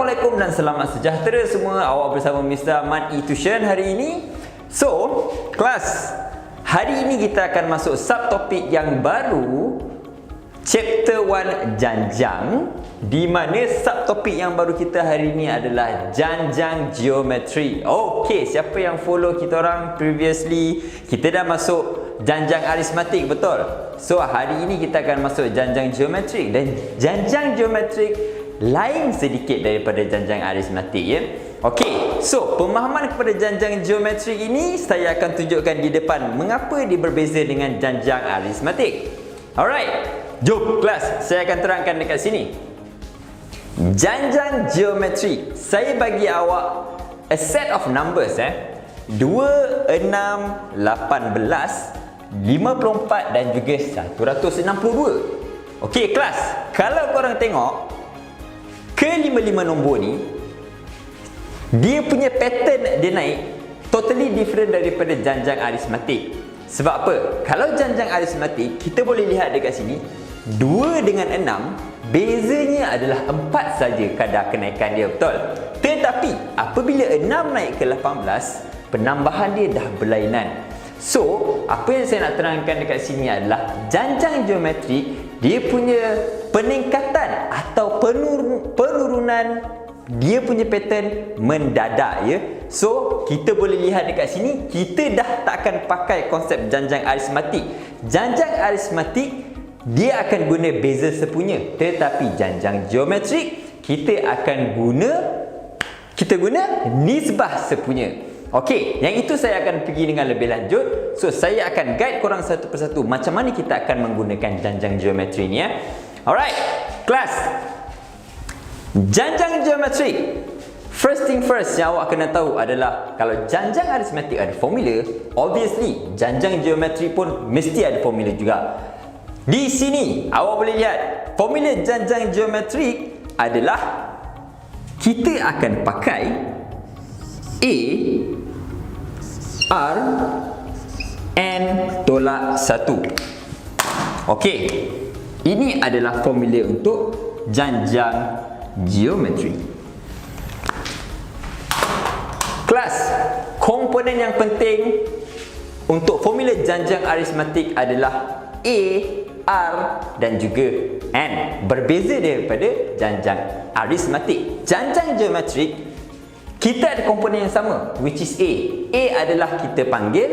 Assalamualaikum dan selamat sejahtera semua. Awak bersama Mr. Ahmad E-Tuition hari ini. So, kelas, hari ini kita akan masuk subtopik yang baru, Chapter 1 Janjang, di mana subtopik yang baru kita hari ini adalah Janjang Geometri. Okey, siapa yang follow kita orang previously, kita dah masuk Janjang Aritmatik, betul? So, hari ini kita akan masuk Janjang Geometrik, dan Janjang Geometrik lain sedikit daripada janjang aritmatik, ya. Okey, so pemahaman kepada janjang geometrik ini saya akan tunjukkan di depan mengapa dia berbeza dengan janjang aritmatik. Alright, jom kelas, saya akan terangkan dekat sini. Janjang geometri, saya bagi awak a set of numbers, 2, 6, 18, 54 dan juga 162. Okey kelas, kalau korang tengok ke-55 nombor ni, dia punya pattern dia naik totally different daripada janjang aritmatik. Sebab apa? Kalau janjang aritmatik, kita boleh lihat dekat sini, 2 dengan 6 bezanya adalah 4 saja kadar kenaikan dia, betul? Tetapi apabila 6 naik ke 18, penambahan dia dah berlainan. So, apa yang saya nak terangkan dekat sini adalah janjang geometrik, dia punya peningkatan atau penurunan dia punya pattern mendadak, ya. So, kita boleh lihat dekat sini, kita dah takkan pakai konsep janjang aritmatik. Janjang aritmatik dia akan guna beza sepunya, tetapi janjang geometrik kita akan guna nisbah sepunya. Okey, yang itu saya akan pergi dengan lebih lanjut. So, saya akan guide korang satu persatu macam mana kita akan menggunakan janjang geometri ni, ya. Alright, kelas. Janjang geometri, first thing first yang awak kena tahu adalah kalau janjang aritmatik ada formula, obviously janjang geometri pun mesti ada formula juga. Di sini awak boleh lihat formula janjang geometri adalah kita akan pakai A R N tolak 1. Okey, ini adalah formula untuk janjang geometri. Kelas, komponen yang penting untuk formula janjang aritmatik adalah A, R dan juga N. Berbeza daripada janjang aritmatik. Janjang geometrik kita ada komponen yang sama, which is A. A adalah kita panggil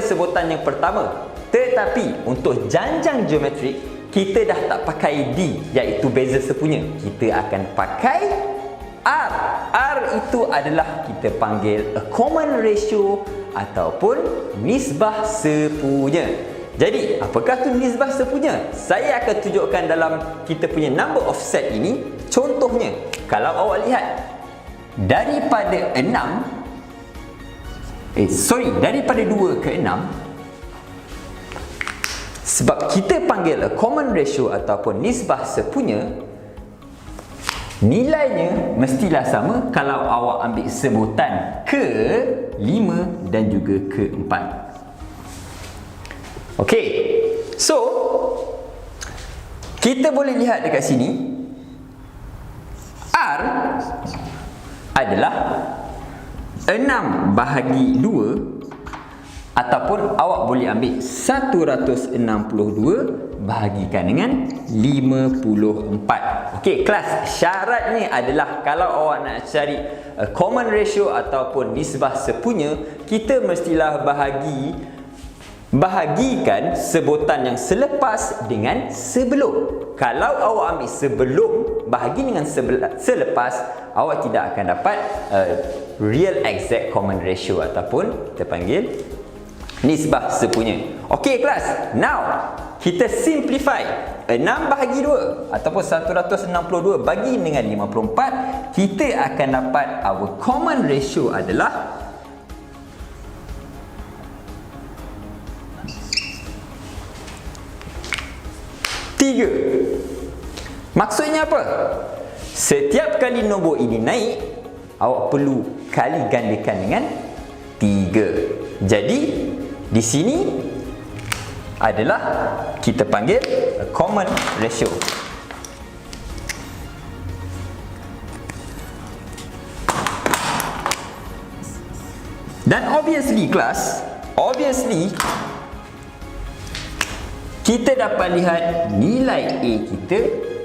sebutan yang pertama. Tetapi untuk janjang geometrik, kita dah tak pakai D, iaitu beza sepunya. Kita akan pakai R. R itu adalah kita panggil a common ratio ataupun nisbah sepunya. Jadi, apakah tu nisbah sepunya? Saya akan tunjukkan dalam kita punya number of set ini. Contohnya, kalau awak lihat daripada 2 ke 6, sebab kita panggil a common ratio ataupun nisbah sepunya, nilainya mestilah sama kalau awak ambil sebutan ke 5 dan juga ke 4. Okey, so kita boleh lihat dekat sini, R adalah 6 bahagi 2, ataupun awak boleh ambil 162 bahagikan dengan 54. Okey kelas, syaratnya adalah kalau awak nak cari common ratio ataupun nisbah sepunya, kita mestilah bahagikan sebutan yang selepas dengan sebelum. Kalau awak ambil sebelum bahagi dengan selepas, awak tidak akan dapat real exact common ratio ataupun kita panggil nisbah sepunya. Okey kelas, now kita simplify 6 bahagi 2 ataupun 162 bagi dengan 54, kita akan dapat our common ratio adalah 3. Maksudnya apa? Setiap kali nombor ini naik, awak perlu kali gandakan dengan 3. Jadi di sini adalah kita panggil a common ratio. Dan obviously kelas, kita dapat lihat nilai A kita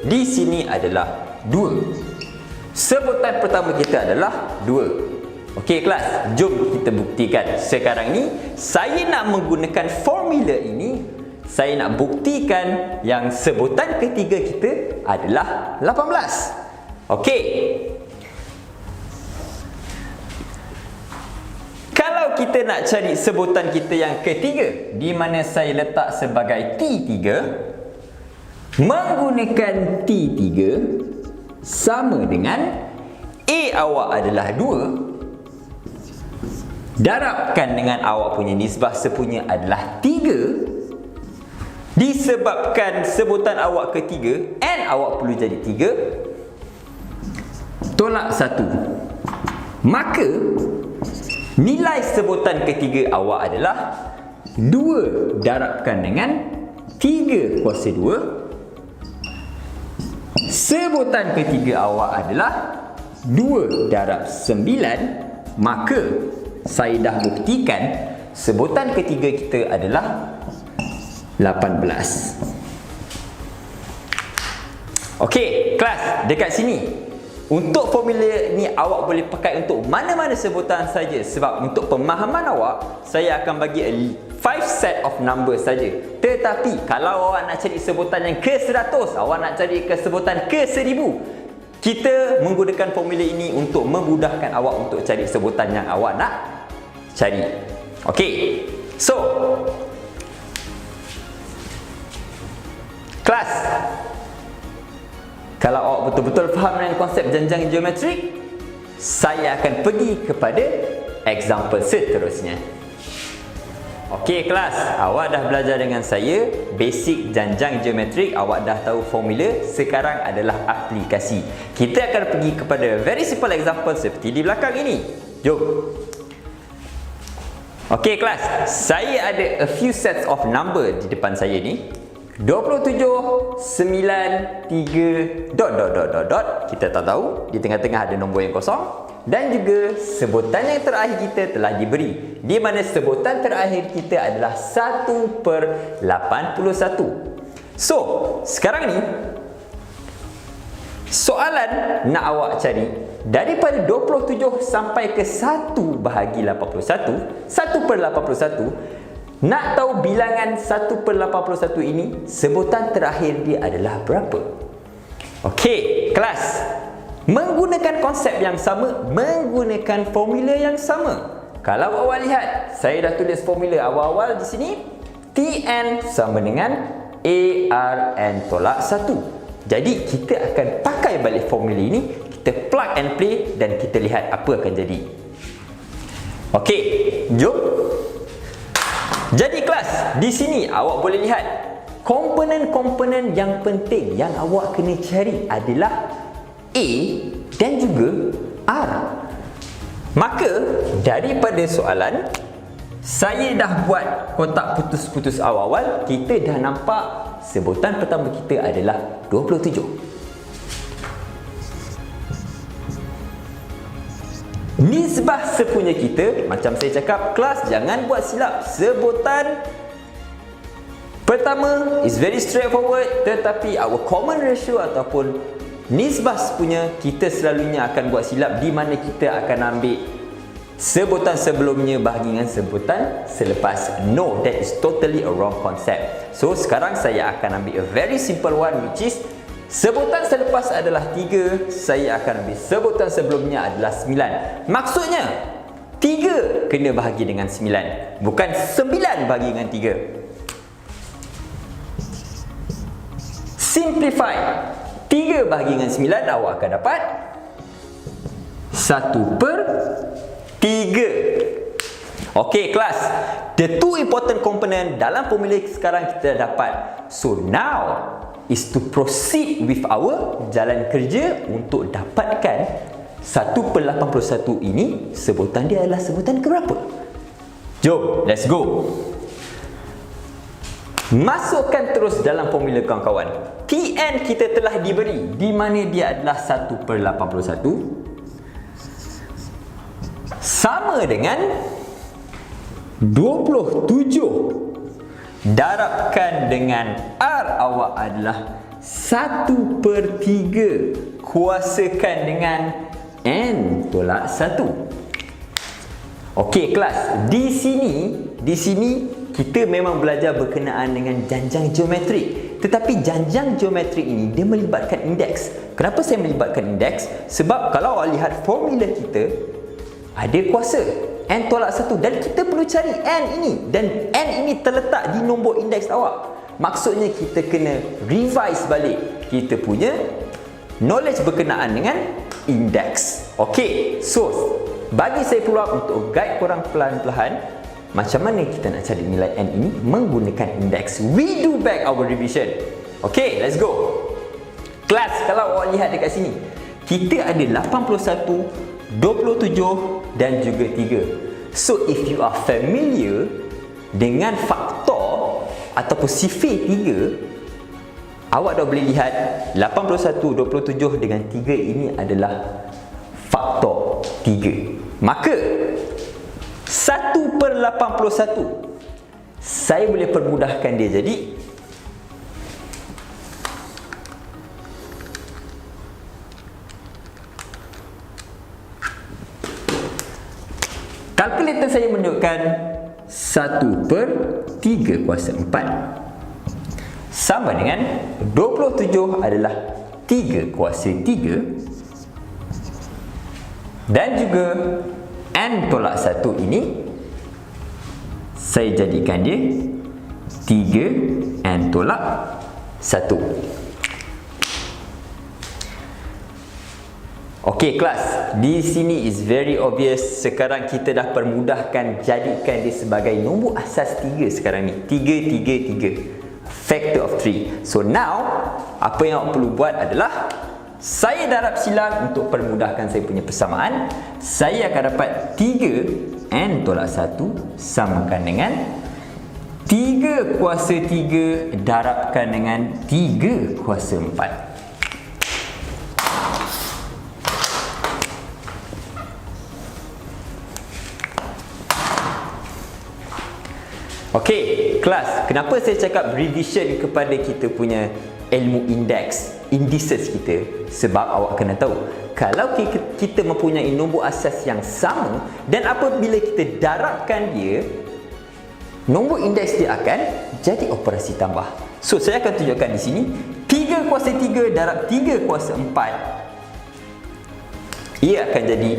di sini adalah 2. Sebutan pertama kita adalah 2. Okey kelas, jom kita buktikan. Sekarang ni saya nak menggunakan formula ini, saya nak buktikan yang sebutan ketiga kita adalah 18. Okey. Kalau kita nak cari sebutan kita yang ketiga, di mana saya letak sebagai T3, menggunakan T3 sama dengan A awak adalah 2, darabkan dengan awak punya nisbah sepunya adalah 3, disebabkan sebutan awak ketiga, N awak perlu jadi 3, tolak 1, maka nilai sebutan ketiga awak adalah 2 darabkan dengan 3 kuasa 2. Sebutan ketiga awak adalah 2 darab 9. Maka saya dah buktikan sebutan ketiga kita adalah 18. Okey, kelas, dekat sini untuk formula ni awak boleh pakai untuk mana-mana sebutan saja. Sebab untuk pemahaman awak, saya akan bagi 5 set of number saja. Tetapi kalau awak nak cari sebutan yang ke-100, awak nak cari ke sebutan ke-1000, kita menggunakan formula ini untuk memudahkan awak untuk cari sebutan yang awak nak cari. Okey. So, kelas, kalau awak betul-betul faham dengan konsep jenjang geometrik, saya akan pergi kepada example seterusnya. Okey kelas, awak dah belajar dengan saya basic jenjang geometrik, awak dah tahu formula. Sekarang adalah aplikasi. Kita akan pergi kepada very simple example seperti di belakang ini. Jom. Okey kelas, saya ada a few sets of number di depan saya ni. 27, 9, 3, dot. Kita tak tahu, di tengah-tengah ada nombor yang kosong. Dan juga sebutan yang terakhir kita telah diberi, di mana sebutan terakhir kita adalah 1/81. So, sekarang ni soalan nak awak cari daripada 27 sampai ke 1/81, 1/81. Nak tahu bilangan 1/81 ini, sebutan terakhir dia adalah berapa? Okey, kelas. Menggunakan konsep yang sama, menggunakan formula yang sama. Kalau awak lihat, saya dah tulis formula awal-awal di sini. Tn sama dengan ARN tolak 1. Jadi, kita akan pakai balik formula ini, kita plug and play dan kita lihat apa akan jadi. Okey, jom. Jadi kelas, di sini awak boleh lihat komponen-komponen yang penting yang awak kena cari adalah A dan juga R. Maka daripada soalan, saya dah buat kotak putus-putus awal-awal. Kita dah nampak sebutan pertama kita adalah 27. Nisbah sepunya kita, macam saya cakap, kelas jangan buat silap. Sebutan pertama is very straightforward, tetapi our common ratio ataupun nisbah sepunya kita selalunya akan buat silap, di mana kita akan ambil sebutan sebelumnya bahagi dengan sebutan selepas. No, that is totally a wrong concept. So, sekarang saya akan ambil a very simple one, which is sebutan selepas adalah 3, saya akan ambil sebutan sebelumnya adalah 9. Maksudnya, 3 kena bahagi dengan 9, bukan 9 bahagi dengan 3. Simplify. 3 bahagi dengan 9, awak akan dapat 1/3. Okey kelas, the two important component dalam formula sekarang kita dapat. So now is to proceed with our jalan kerja untuk dapatkan 1/81 ini, sebutan dia adalah sebutan keberapa? Jom, let's go. Masukkan terus dalam formula kawan-kawan. Tn kita telah diberi, di mana dia adalah 1/81 sama dengan 27 darabkan dengan R awak adalah 1/3 kuasakan dengan N tolak 1. Okey kelas, di sini kita memang belajar berkenaan dengan janjang geometrik. Tetapi janjang geometrik ini dia melibatkan indeks. Kenapa saya melibatkan indeks? Sebab kalau awak lihat formula kita ada kuasa N tolak 1 dan kita perlu cari N ini, dan N ini terletak di nombor indeks awak. Maksudnya kita kena revise balik kita punya knowledge berkenaan dengan indeks. Okey, so bagi saya peluang untuk guide korang perlahan-lahan macam mana kita nak cari nilai N ini menggunakan indeks. We do back our revision. Okey, let's go. Kelas, kalau awak lihat dekat sini, kita ada 81, 27 dan juga 3. So if you are familiar dengan faktor ataupun sifir 3, awak dah boleh lihat 81, 27 dengan 3 ini adalah faktor 3. Maka 1/81 saya boleh permudahkan dia jadi kalkulator saya menunjukkan 1/3 kuasa 4 sama dengan 27 adalah 3 kuasa 3 dan juga N tolak 1 ini saya jadikan dia 3 N tolak 1. Okey kelas, di sini is very obvious. Sekarang kita dah permudahkan, jadikan dia sebagai nombor asas 3 sekarang ni. 3, 3, 3. Factor of 3. So now, apa yang awak perlu buat adalah saya darab silang untuk permudahkan saya punya persamaan. Saya akan dapat 3 N tolak 1 samakan dengan 3 kuasa 3 darabkan dengan 3 kuasa 4. Okey, kelas, kenapa saya cakap revision kepada kita punya ilmu indeks, indices kita? Sebab awak kena tahu, kalau kita mempunyai nombor asas yang sama dan apabila kita darabkan dia, nombor indeks dia akan jadi operasi tambah. So, saya akan tunjukkan di sini 3 kuasa 3 darab 3 kuasa 4. Ia akan jadi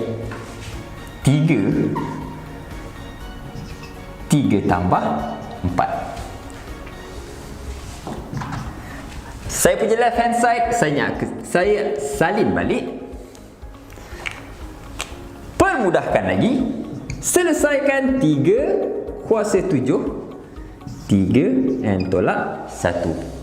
3 tambah 4. Saya punya left hand side, saya salin balik. Permudahkan lagi. Selesaikan 3 kuasa 7. 3 N tolak 1.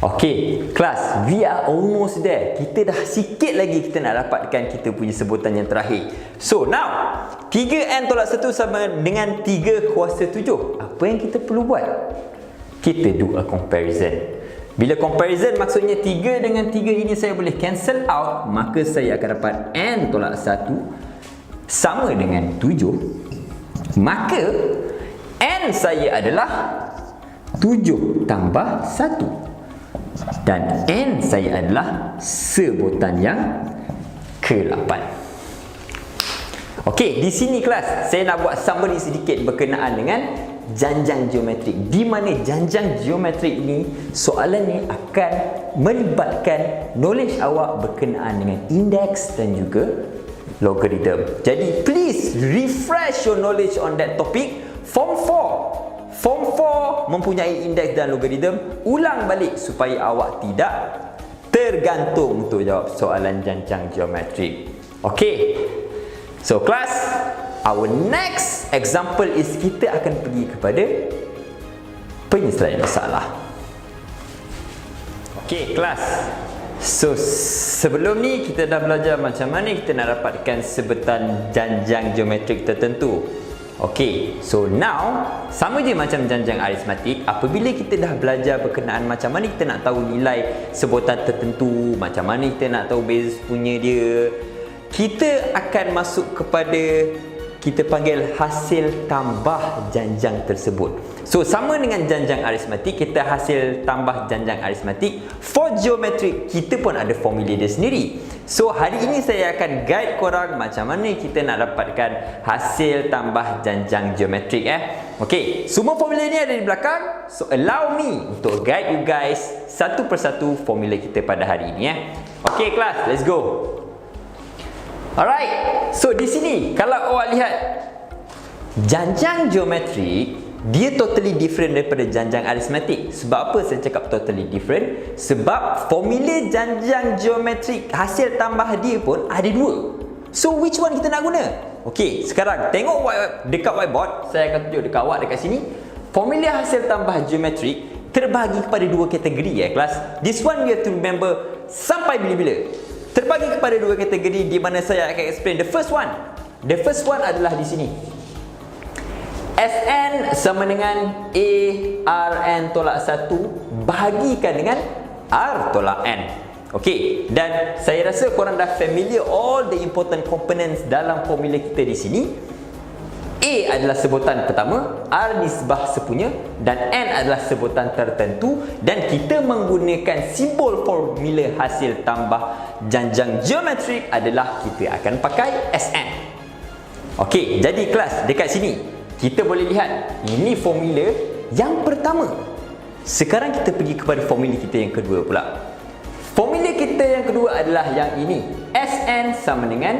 Okey, kelas, we are almost there. Kita dah sikit lagi kita nak dapatkan kita punya sebutan yang terakhir. So now, 3 N tolak 1 sama dengan 3 kuasa 7. Apa yang kita perlu buat? Kita do a comparison. Bila comparison maksudnya 3 dengan 3 ini saya boleh cancel out, maka saya akan dapat N tolak 1 sama dengan 7. Maka N saya adalah 7 tambah 1. Dan N saya adalah sebutan yang ke-8. Okey, di sini kelas, saya nak buat summary sedikit berkenaan dengan janjang geometrik. Di mana janjang geometrik ini, soalan ni akan melibatkan knowledge awak berkenaan dengan indeks dan juga logarithm. Jadi, please refresh your knowledge on that topic. Form 4 mempunyai indeks dan logarithm. Ulang balik supaya awak tidak tergantung untuk jawab soalan janjang geometrik. Okey. So class, our next example is kita akan pergi kepada penyelesaian masalah. Okey kelas. So sebelum ni kita dah belajar macam mana kita nak dapatkan sebutan janjang geometrik tertentu. Okey, so now sama je macam janjang aritmatik. Apabila kita dah belajar berkenaan macam mana kita nak tahu nilai sebutan tertentu, macam mana kita nak tahu base punya dia, kita akan masuk kepada kita panggil hasil tambah janjang tersebut. So sama dengan janjang aritmatik, kita hasil tambah janjang aritmatik. For geometrik, kita pun ada formula dia sendiri. So hari ini saya akan guide korang macam mana kita nak dapatkan hasil tambah janjang geometrik Okey, semua formula ni ada di belakang. So allow me untuk guide you guys satu persatu formula kita pada hari ini Okey kelas, let's go. Alright, so di sini kalau awak lihat janjang geometrik, dia totally different daripada janjang aritmatik. Sebab apa saya cakap totally different? Sebab formula janjang geometrik hasil tambah dia pun ada dua. So which one kita nak guna? Okey, sekarang tengok dekat whiteboard. Saya akan tunjuk dekat awak dekat sini. Formula hasil tambah geometrik terbagi kepada dua kategori kelas. This one you have to remember sampai bila-bila. Terbagi kepada dua kategori di mana saya akan explain the first one. The first one adalah di sini. Sn sama dengan A Rn tolak 1 bahagikan dengan R tolak N. Okey, dan saya rasa korang dah familiar all the important components dalam formula kita di sini. A adalah sebutan pertama, R nisbah sepunya dan N adalah sebutan tertentu, dan kita menggunakan simbol formula hasil tambah janjang geometrik adalah kita akan pakai Sn. Okey, jadi kelas dekat sini kita boleh lihat ini formula yang pertama. Sekarang kita pergi kepada formula kita yang kedua pula. Formula kita yang kedua adalah yang ini. Sn sama dengan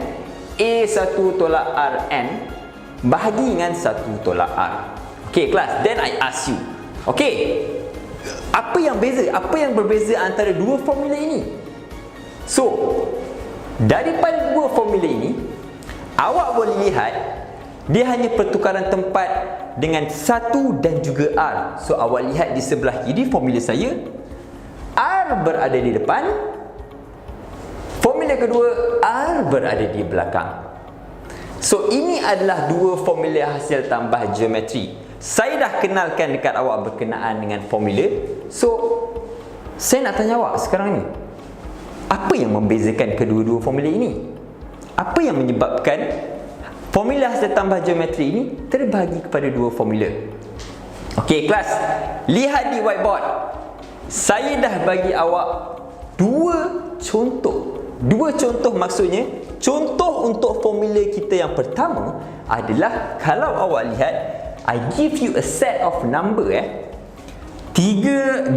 A1 tolak Rn bahagi dengan 1 tolak R. Okey kelas, then I ask you. Okey, apa yang beza? Apa yang berbeza antara dua formula ini? So, daripada dua formula ini, awak boleh lihat dia hanya pertukaran tempat dengan 1 dan juga R. So, awak lihat di sebelah kiri formula saya, R berada di depan. Formula kedua, R berada di belakang. So ini adalah dua formula hasil tambah geometri. Saya dah kenalkan dekat awak berkenaan dengan formula. So saya nak tanya awak sekarang ni, apa yang membezakan kedua-dua formula ini? Apa yang menyebabkan formula hasil tambah geometri ini terbagi kepada dua formula? Okey kelas, lihat di whiteboard. Saya dah bagi awak dua contoh. Dua contoh maksudnya, contoh untuk formula kita yang pertama adalah kalau awak lihat, I give you a set of number 3, 12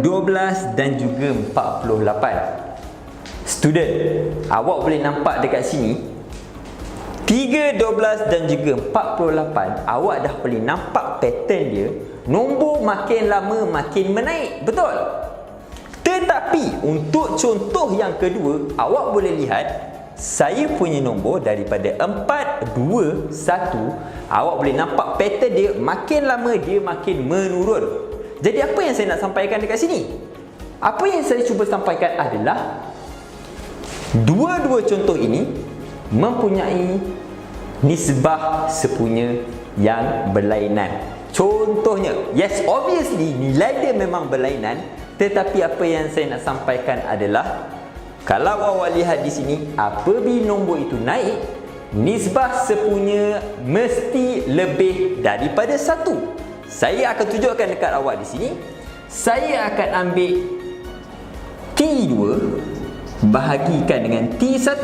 dan juga 48. Student, awak boleh nampak dekat sini 3, 12 dan juga 48. Awak dah boleh nampak pattern dia. Nombor makin lama makin menaik, betul? Tetapi untuk contoh yang kedua, awak boleh lihat saya punya nombor daripada 4, 2, 1. Awak boleh nampak pattern dia makin lama dia makin menurun. Jadi apa yang saya nak sampaikan dekat sini? Apa yang saya cuba sampaikan adalah dua-dua contoh ini mempunyai nisbah sepunya yang berlainan. Contohnya, yes, obviously nilai dia memang berlainan. Tetapi apa yang saya nak sampaikan adalah kalau awak lihat di sini, apabila nombor itu naik, nisbah sepunya mesti lebih daripada 1. Saya akan tunjukkan dekat awak di sini. Saya akan ambil T2 bahagikan dengan T1.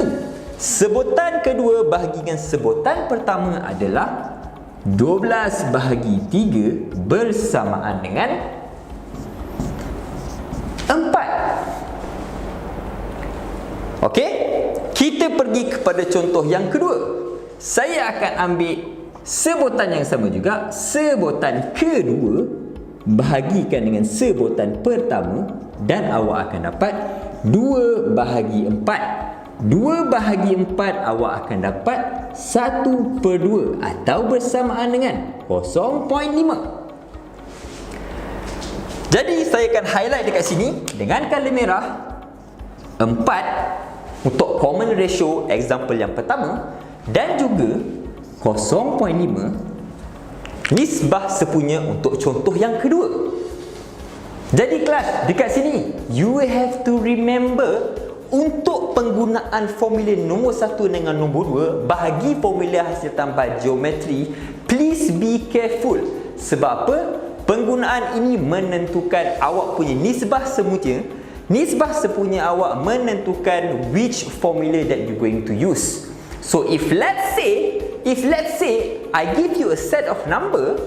Sebutan kedua bahagikan sebutan pertama adalah 12 bahagi 3 bersamaan dengan 4. Okey, kita pergi kepada contoh yang kedua. Saya akan ambil sebutan yang sama juga, sebutan kedua bahagikan dengan sebutan pertama, dan awak akan dapat 2 bahagi 4. 2 bahagi 4 awak akan dapat 1/2 atau bersamaan dengan 0.5. Jadi saya akan highlight dekat sini dengan color merah 4 untuk common ratio example yang pertama, dan juga 0.5 nisbah sepunya untuk contoh yang kedua. Jadi kelas, dekat sini you have to remember untuk penggunaan formula nombor 1 dengan nombor 2 bagi formula hasil tambah geometri, please be careful. Sebab apa? Penggunaan ini menentukan awak punya nisbah semuanya. Nisbah sepunya awak menentukan which formula that you going to use. So if let's say I give you a set of number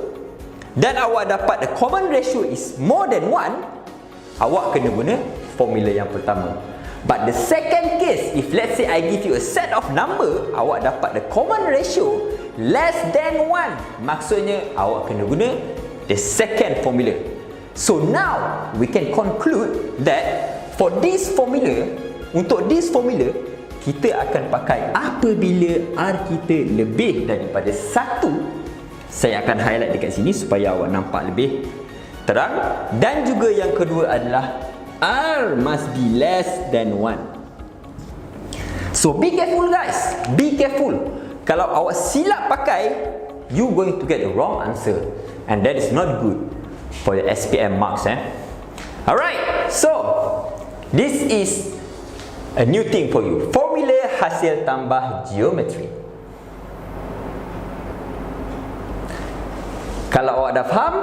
dan awak dapat the common ratio is more than 1, awak kena guna formula yang pertama. But the second case, if let's say I give you a set of number, awak dapat the common ratio less than 1, maksudnya awak kena guna the second formula. So now we can conclude that for this formula, untuk this formula, kita akan pakai apabila R kita lebih daripada 1. Saya akan highlight dekat sini supaya awak nampak lebih terang. Dan juga yang kedua adalah R must be less than 1. So be careful guys, be careful. Kalau awak silap pakai, you going to get the wrong answer, and that is not good for the SPM marks. Alright, so this is a new thing for you. Formula hasil tambah geometri. Kalau awak dah faham,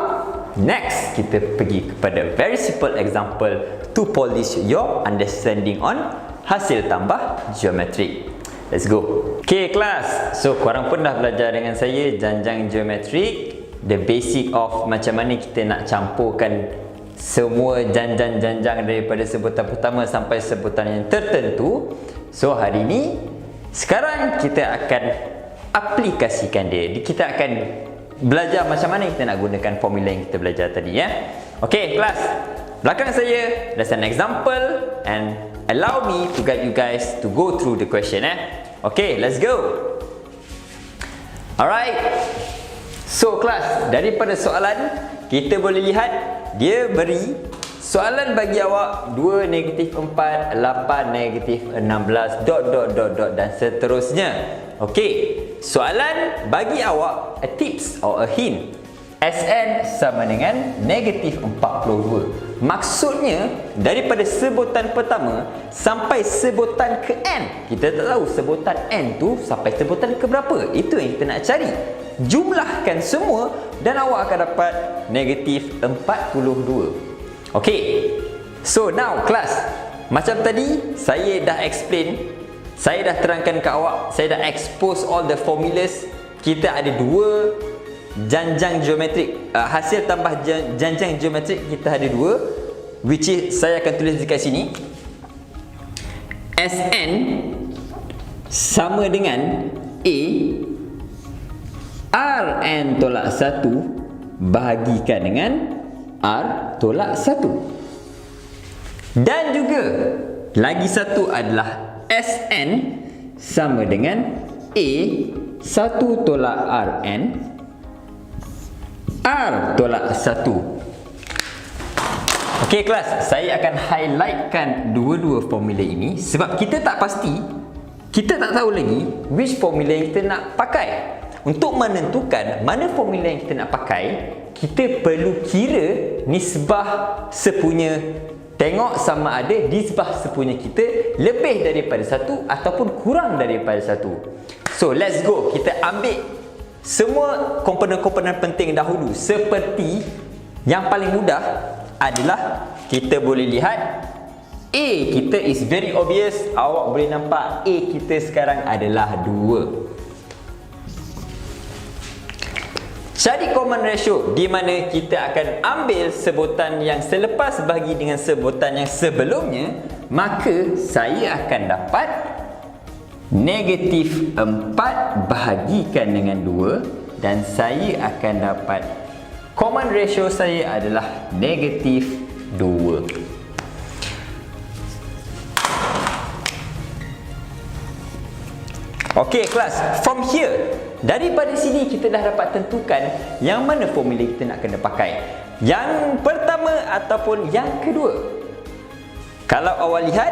next kita pergi kepada very simple example to polish your understanding on hasil tambah geometri. Let's go. Okay kelas, so korang pun dah belajar dengan saya janjang geometrik, the basic of macam mana kita nak campurkan semua janjang-janjang daripada sebutan pertama sampai sebutan yang tertentu. So hari ni, sekarang kita akan aplikasikan dia. Kita akan belajar macam mana kita nak gunakan formula yang kita belajar tadi ya. Okay kelas, belakang saya there's an example and allow me to guide you guys to go through the question. Okay, let's go. Alright, so kelas, daripada soalan kita boleh lihat dia beri soalan bagi awak 2, -4, 8, -16, ... dan seterusnya. Okey, soalan bagi awak a tips or a hint. Sn sama dengan -42. Maksudnya daripada sebutan pertama sampai sebutan ke n, kita tak tahu sebutan n tu sampai sebutan ke berapa. Itu yang kita nak cari. Jumlahkan semua dan awak akan dapat -42. Okey, so now kelas, macam tadi saya dah explain, saya dah terangkan ke awak, saya dah expose all the formulas. Kita ada dua janjang geometrik, hasil tambah janjang geometrik kita ada dua, which is saya akan tulis dekat sini. Sn sama dengan A Rn tolak 1 bahagikan dengan R tolak 1. Dan juga lagi satu adalah Sn sama dengan A 1 tolak Rn R tolak 1. Okey kelas, saya akan highlightkan dua-dua formula ini sebab kita tak pasti, kita tak tahu lagi which formula yang kita nak pakai. Untuk menentukan mana formula yang kita nak pakai, kita perlu kira nisbah sepunya, tengok sama ada nisbah sepunya kita lebih daripada 1 ataupun kurang daripada 1. So let's go, kita ambil semua komponen-komponen penting dahulu. Seperti yang paling mudah adalah kita boleh lihat A kita is very obvious. Awak boleh nampak A kita sekarang adalah 2. Cari common ratio di mana kita akan ambil sebutan yang selepas bahagi dengan sebutan yang sebelumnya, maka saya akan dapat -4 bahagikan dengan 2 dan saya akan dapat common ratio saya adalah -2. Okey kelas, from here, daripada sini kita dah dapat tentukan yang mana formula kita nak kena pakai. Yang pertama ataupun yang kedua. Kalau awak lihat,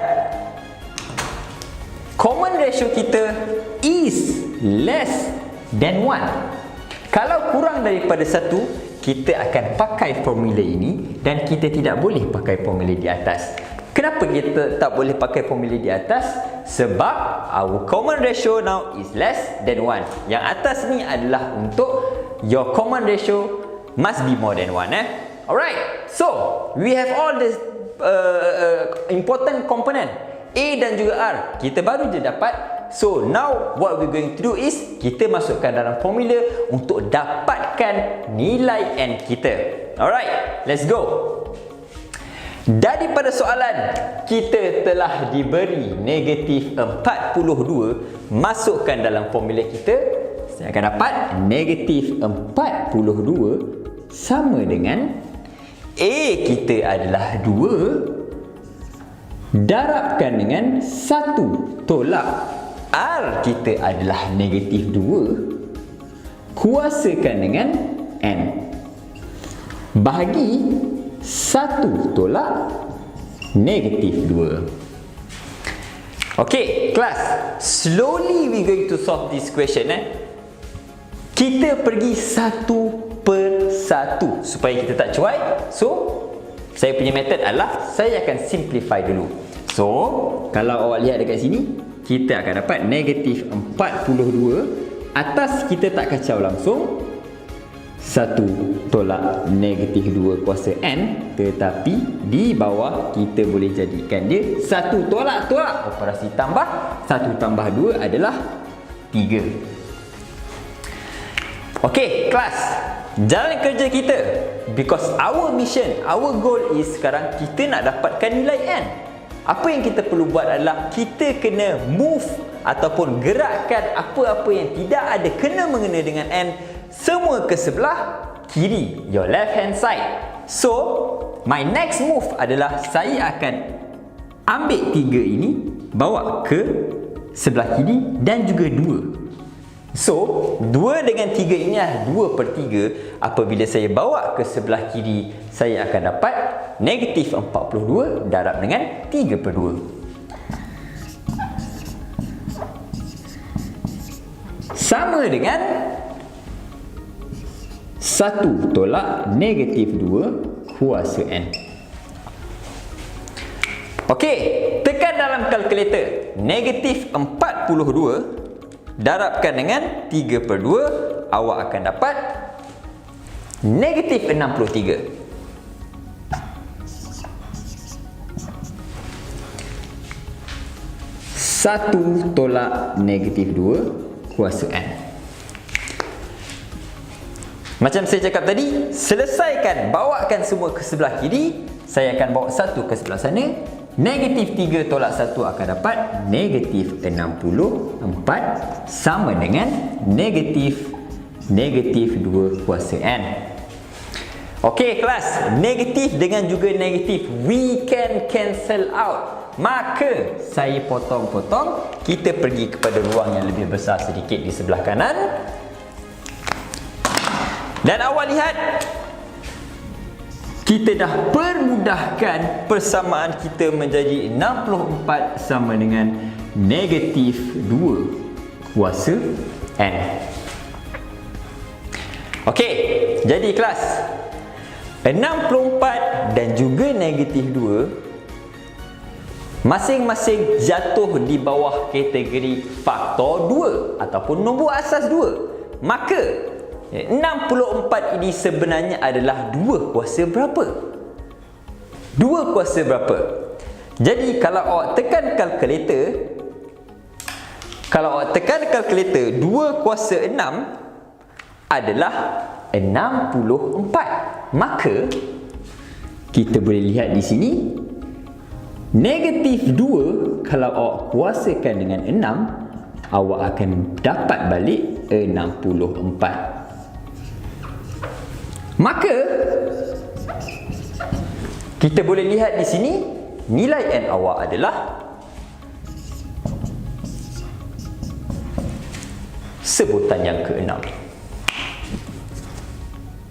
common ratio kita is less than 1. Kalau kurang daripada 1, kita akan pakai formula ini dan kita tidak boleh pakai formula di atas. Kenapa kita tak boleh pakai formula di atas? Sebab our common ratio now is less than 1. Yang atas ni adalah untuk your common ratio must be more than 1. Alright, so we have all the important component A dan juga R. Kita baru je dapat. So now what we're going to do is kita masukkan dalam formula untuk dapatkan nilai N kita. Alright, let's go. Daripada soalan, kita telah diberi negatif 42, masukkan dalam formula kita. Saya akan dapat negatif 42 sama dengan A kita adalah 2 darabkan dengan 1 tolak R kita adalah negatif 2 kuasakan dengan N bahagi 1 tolak negatif 2. Okay, kelas. Slowly we going to solve this question. Kita pergi satu per satu supaya kita tak cuai. So, saya punya method adalah saya akan simplify dulu. So, kalau awak lihat dekat sini, kita akan dapat negatif 42. Atas kita tak kacau langsung. 1 tolak negatif 2 kuasa N. Tetapi di bawah kita boleh jadikan dia 1 tolak operasi tambah. 1 tambah 2 adalah 3. Okey, kelas. Jalan kerja kita. Because our mission, our goal is sekarang kita nak dapatkan nilai N. Apa yang kita perlu buat adalah kita kena move ataupun gerakkan apa-apa yang tidak ada kena-mengena dengan N semua ke sebelah kiri, your left hand side. So, my next move adalah saya akan ambil 3 ini bawa ke sebelah kiri dan juga 2. So, 2 dengan 3 ini adalah 2 per 3. Apabila saya bawa ke sebelah kiri, saya akan dapat negatif 42 darab dengan 3 per 2. Sama dengan 1 tolak negatif 2 kuasa N. Okey, tekan dalam kalkulator. Negatif 42 darabkan dengan 3 per 2, awak akan dapat negatif 63. Satu tolak negatif 2 kuasa N. Macam saya cakap tadi, selesaikan, bawakan semua ke sebelah kiri. Saya akan bawa 1 ke sebelah sana. Negatif 3 tolak 1 akan dapat negatif 64 sama dengan negatif 2 kuasa N. Okey kelas, negatif dengan juga negatif we can cancel out. Maka saya potong-potong, kita pergi kepada ruang yang lebih besar sedikit di sebelah kanan. Dan awak lihat, kita dah permudahkan persamaan kita menjadi 64 sama dengan negatif 2 kuasa N. Okey, jadi kelas 64 dan juga negatif 2 masing-masing jatuh di bawah kategori faktor 2 ataupun nombor asas 2. Maka 64 ini sebenarnya adalah 2 kuasa berapa? 2 kuasa berapa? Jadi kalau awak tekan kalkulator, 2 kuasa 6 adalah 64. Maka kita boleh lihat di sini, negatif 2 kalau awak kuasakan dengan 6, awak akan dapat balik 64. Maka kita boleh lihat di sini nilai N awak adalah sebutan yang ke-6.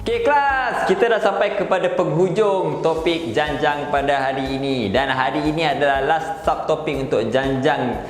Okey kelas, kita dah sampai kepada penghujung topik janjang pada hari ini. Dan hari ini adalah last subtopik untuk janjang.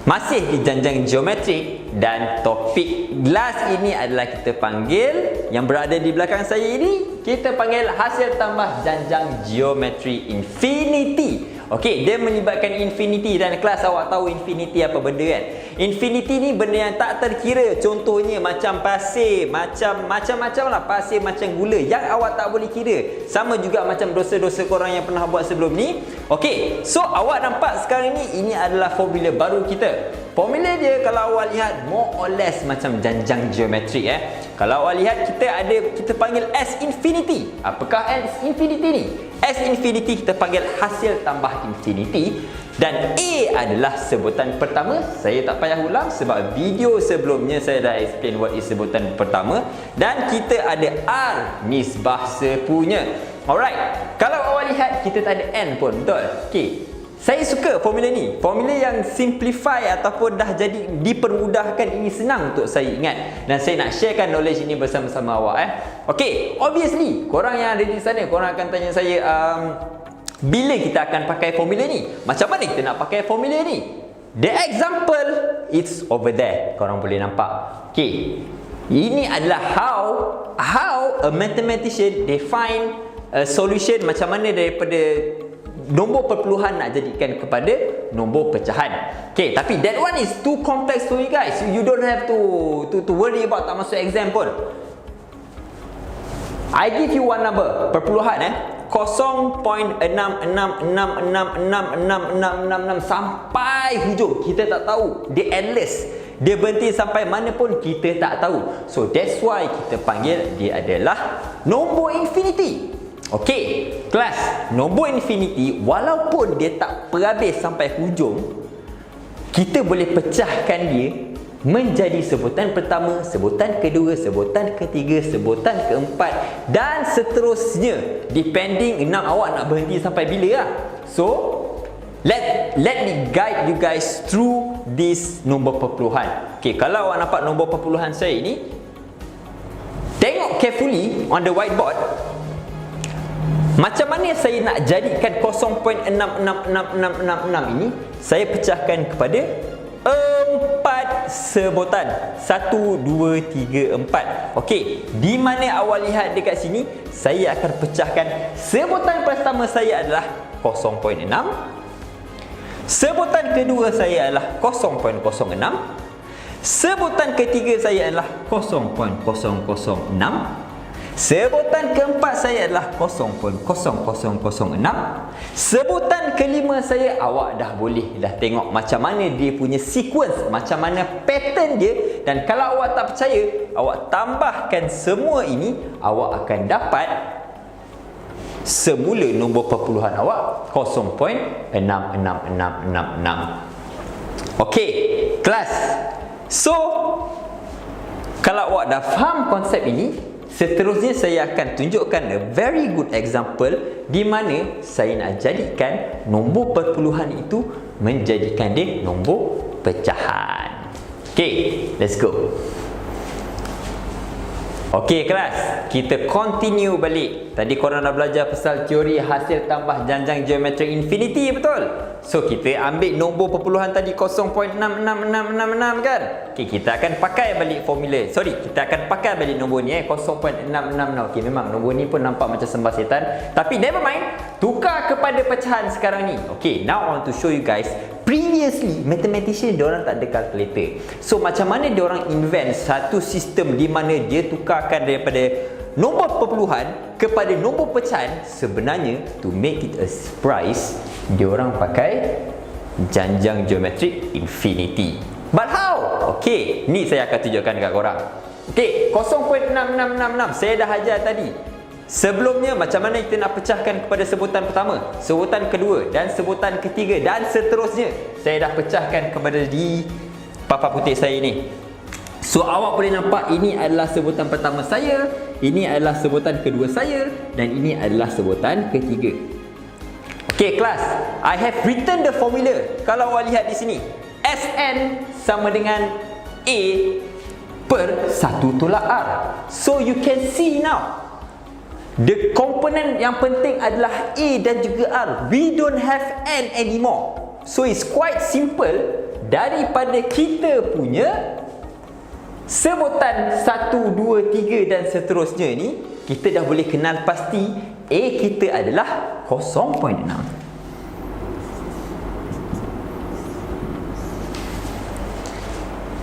Masih di janjang geometrik, dan topik last ini adalah kita panggil yang berada di belakang saya ini kita panggil hasil tambah janjang geometri infinity. Okey, dia melibatkan infinity dan kelas awak tahu infinity apa benda kan? Infinity ni benda yang tak terkira. Contohnya macam pasir, macam-macam lah, pasir macam gula yang awak tak boleh kira. Sama juga macam dosa-dosa korang yang pernah buat sebelum ni. Okey, so awak nampak sekarang ni, ini adalah formula baru kita. Formula dia kalau awak lihat more or less macam janjang geometrik Kalau awak lihat kita panggil S infinity. Apakah S infinity ni? S infinity kita panggil hasil tambah infinity dan A adalah sebutan pertama. Saya tak payah ulang sebab video sebelumnya saya dah explain what is sebutan pertama dan kita ada R nisbah sepunya. Alright. Kalau awak lihat kita tak ada N pun, betul? Okey. Saya suka formula ni. Formula yang simplify ataupun dah jadi dipermudahkan, ini senang untuk saya ingat. Dan saya nak sharekan knowledge ini bersama-sama awak Okey, obviously korang yang ada di sana, korang akan tanya saya bila kita akan pakai formula ni? Macam mana kita nak pakai formula ni? The example it's over there. Korang boleh nampak. Okey. Ini adalah how a mathematician define a solution, macam mana daripada nombor perpuluhan nak jadikan kepada nombor pecahan. Okay, tapi that one is too complex for you guys. You don't have to worry about tak masuk exam pun. I give you one number, perpuluhan 0.66666666 sampai hujung. Kita tak tahu. Dia endless. Dia berhenti sampai mana pun kita tak tahu. So that's why kita panggil dia adalah nombor infinity. Okey, kelas, nombor infinity walaupun dia tak berhabis sampai hujung, kita boleh pecahkan dia menjadi sebutan pertama, sebutan kedua, sebutan ketiga, sebutan keempat dan seterusnya, depending awak nak berhenti sampai bila lah. So let me guide you guys through this nombor perpuluhan. Okey, kalau awak nampak nombor perpuluhan saya ini, tengok carefully on the whiteboard. Macam mana saya nak jadikan 0.666666 ini? Saya pecahkan kepada 4 sebutan. 1, 2, 3, 4. Okey, di mana awak lihat dekat sini, saya akan pecahkan sebutan pertama saya adalah 0.6. Sebutan kedua saya adalah 0.06. Sebutan ketiga saya adalah 0.006. Sebutan keempat saya adalah 0.0006. Sebutan kelima saya, awak dah tengok macam mana dia punya sequence, macam mana pattern dia. Dan kalau awak tak percaya, awak tambahkan semua ini, awak akan dapat semula nombor perpuluhan awak 0.66666. Okey, kelas. So kalau awak dah faham konsep ini, seterusnya saya akan tunjukkan a very good example di mana saya nak jadikan nombor perpuluhan itu menjadikan dia nombor pecahan. Okay, let's go. Okay kelas, kita continue balik. Tadi korang dah belajar pasal teori hasil tambah janjang geometri infinity, betul? So kita ambil nombor perpuluhan tadi 0.66666 kan? Okay, kita akan pakai balik formula. Kita akan pakai balik nombor ni 0.666. Okay, memang nombor ni pun nampak macam sembah setan, tapi never mind. Tukar kepada pecahan sekarang ni. Okay, now I want to show you guys. Previously, mathematician diorang tak ada calculator. So macam mana diorang invent satu sistem di mana dia tukarkan daripada nombor perpuluhan kepada nombor pecahan? Sebenarnya to make it a surprise, diorang pakai janjang geometrik infinity. But how? Okay, ni saya akan tunjukkan dekat korang. Okay, 0.6666 saya dah ajar tadi. Sebelumnya macam mana kita nak pecahkan kepada sebutan pertama, sebutan kedua dan sebutan ketiga dan seterusnya. Saya dah pecahkan kepada di papan putih saya ni. So awak boleh nampak ini adalah sebutan pertama saya, ini adalah sebutan kedua saya dan ini adalah sebutan ketiga. Okay kelas, I have written the formula. Kalau awak lihat di sini, Sn sama dengan A per 1 tolak R. So you can see now, the component yang penting adalah A dan juga R. We don't have N anymore. So it's quite simple. Daripada kita punya sebutan 1, 2, 3 dan seterusnya ni, kita dah boleh kenal pasti A kita adalah 0.6.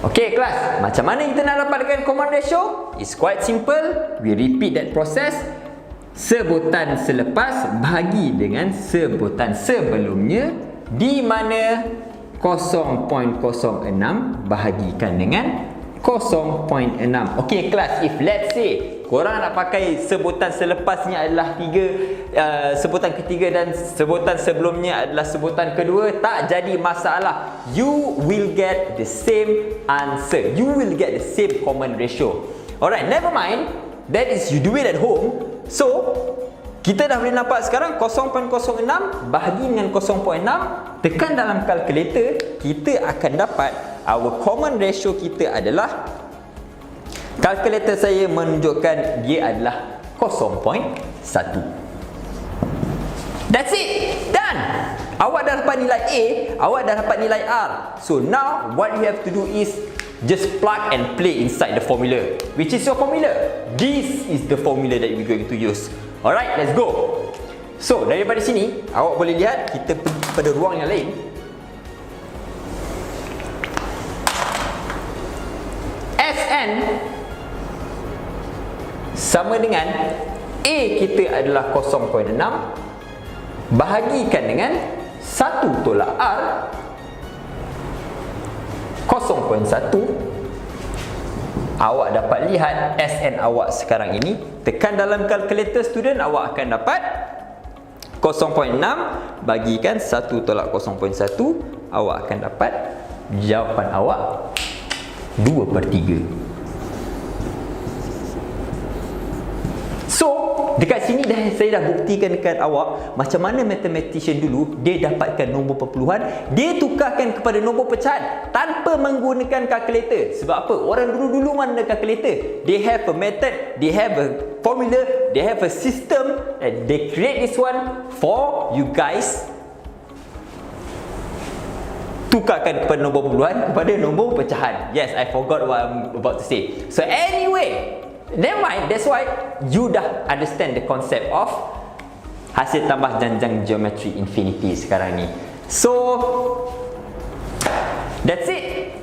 Okay kelas, macam mana kita nak dapatkan common ratio? It's quite simple. We repeat that process. Sebutan selepas bahagi dengan sebutan sebelumnya, di mana 0.06 bahagikan dengan 0.6. Okay kelas, if let's say korang nak pakai sebutan selepasnya adalah sebutan ketiga dan sebutan sebelumnya adalah sebutan kedua, tak jadi masalah. You will get the same answer. You will get the same common ratio. Alright, never mind. That is you do it at home. So, kita dah boleh nampak sekarang 0.06 bahagi dengan 0.6. Tekan dalam kalkulator, kita akan dapat our common ratio kita adalah, kalkulator saya menunjukkan dia adalah 0.1. That's it. Done. Awak dah dapat nilai A, awak dah dapat nilai R. So now what you have to do is just plug and play inside the formula. Which is your formula? This is the formula that we're going to use. Alright, let's go. So daripada sini awak boleh lihat kita pergi pada ruang yang lain. Sn sama dengan A kita adalah 0.6 bahagikan dengan 1 tolak R 0.1. Awak dapat lihat Sn awak sekarang ini. Tekan dalam kalkulator student, awak akan dapat 0.6 bagikan 1 tolak 0.1. Awak akan dapat jawapan awak 2/3. So, dekat sini saya dah buktikan dekat awak macam mana mathematician dulu dia dapatkan nombor perpuluhan, dia tukarkan kepada nombor pecahan tanpa menggunakan kalkulator. Sebab apa? Orang dulu-dulu mana ada kalkulator? They have a method, they have a formula, they have a system, and they create this one for you guys. Tukarkan kepada nombor perpuluhan kepada nombor pecahan. Yes, I forgot what I'm about to say. So anyway, never mind, that's why you dah understand the concept of hasil tambah janjang geometri infinity sekarang ni. So, that's it.